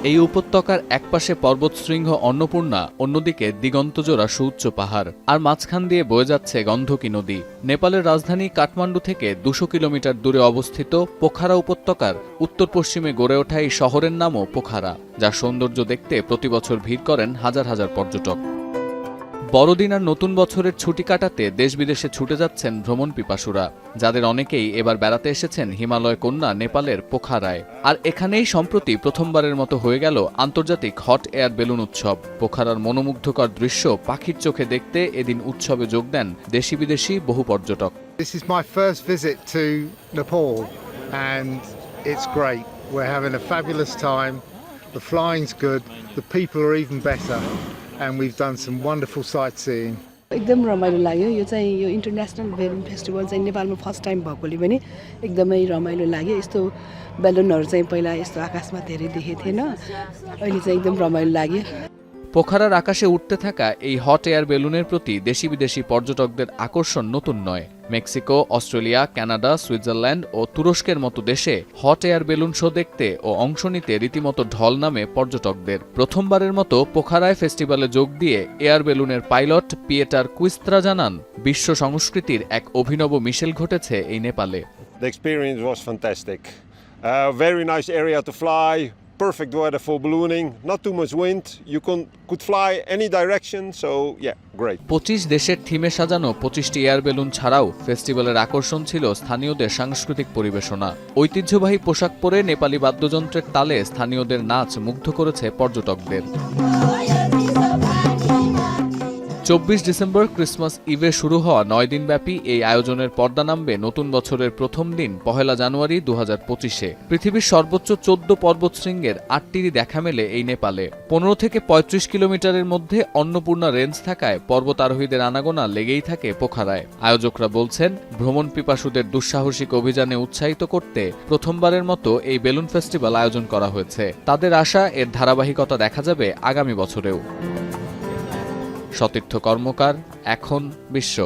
এই উপত্যকার একপাশে পর্বতশৃঙ্গ অন্নপূর্ণা, অন্যদিকে দিগন্তজোড়া সুউচ্চ পাহাড়, আর মাঝখান দিয়ে বয়ে যাচ্ছে গন্ধকী নদী। নেপালের রাজধানী কাঠমান্ডু থেকে 200 কিলোমিটার দূরে অবস্থিত পোখারা উপত্যকার উত্তর পশ্চিমে গড়ে ওঠা এই শহরের নামও পোখারা, যার সৌন্দর্য দেখতে প্রতিবছর ভিড় করেন হাজার হাজার পর্যটক। বড়দিন আর নতুন বছরের ছুটি কাটাতে দেশ বিদেশে ছুটে যাচ্ছেন ভ্রমণ পিপাসুরা, যাদের অনেকেই এবার বেড়াতে এসেছেন হিমালয় কন্যা নেপালের পোখারায়। আর এখানেই সম্প্রতি প্রথমবারের মতো হয়ে গেল আন্তর্জাতিক হট এয়ার বেলুন উৎসব। পোখারার মনোমুগ্ধকর দৃশ্য পাখির চোখে দেখতে এদিন উৎসবে যোগ দেন দেশি বিদেশি বহু পর্যটক। This is my first visit to Nepal and it's great. We're having a fabulous time. The flying's good, the people are even better. And we've done some wonderful sightseeing. एकदम रमाइलो लाग्यो। यो चाहिँ यो इन्टरनेसनल बेलुन फेस्टिभल चाहिँ नेपालमा first time भएकोले पनि एकदमै रमाइलो लाग्यो। यस्तो बेलुनहरू चाहिँ पहिला यस्तो आकाशमा धेरै देखेको थिएन, अहिले चाहिँ एकदम रमाइलो लाग्यो। পোখারার আকাশে উঠতে থাকা এই হট এয়ার বেলুনের প্রতি দেশি বিদেশি পর্যটকদের আকর্ষণ নতুন নয়। মেক্সিকো, অস্ট্রেলিয়া, কানাডা, সুইজারল্যান্ড ও তুরস্কের মতো দেশে হট এয়ার বেলুন শো দেখতে ও অংশ নিতে রীতিমতো ঢল নামে পর্যটকদের। প্রথমবারের মতো পোখারায় ফেস্টিভ্যালে যোগ দিয়ে এয়ার বেলুনের পাইলট পিয়েটার কুইস্ত্রা জানান, বিশ্ব সংস্কৃতির এক অভিনব মিশেল ঘটেছে এই নেপালে। The experience was fantastic. Very nice area to fly. Perfect weather for ballooning, not too much wind. You could fly any direction, so yeah, great. 25 দেশের থিমে সাজানো 25টি এয়ার বেলুন ছাড়াও ফেস্টিভ্যালের আকর্ষণ ছিল স্থানীয়দের সাংস্কৃতিক পরিবেশনা। ঐতিহ্যবাহী পোশাক পরে নেপালি বাদ্যযন্ত্রের তালে স্থানীয়দের নাচ মুগ্ধ করেছে পর্যটকদের। 24 ডিসেম্বর ক্রিসমাস ইভে শুরু হওয়া 9 দিনব্যাপী এই আয়োজনের পর্দা নামবে নতুন বছরের প্রথম দিন 1 জানুয়ারি 2025-এ। পৃথিবীর সর্বোচ্চ 14 পর্বতশৃঙ্গের 8টিরই দেখা মেলে এই নেপালে। 15 থেকে 35 কিলোমিটারের মধ্যে অন্নপূর্ণা রেঞ্জ থাকায় পর্বত আরোহীদের আনাগোনা লেগেই থাকে পোখারায়। আয়োজকরা বলছেন, ভ্রমণ পিপাসুদের দুঃসাহসিক অভিযানে উৎসাহিত করতে প্রথমবারের মতো এই বেলুন ফেস্টিভ্যাল আয়োজন করা হয়েছে। তাদের আশা এর ধারাবাহিকতা দেখা যাবে আগামী বছরেও। সতীর্থ কর্মকার, এখন বিশ্ব।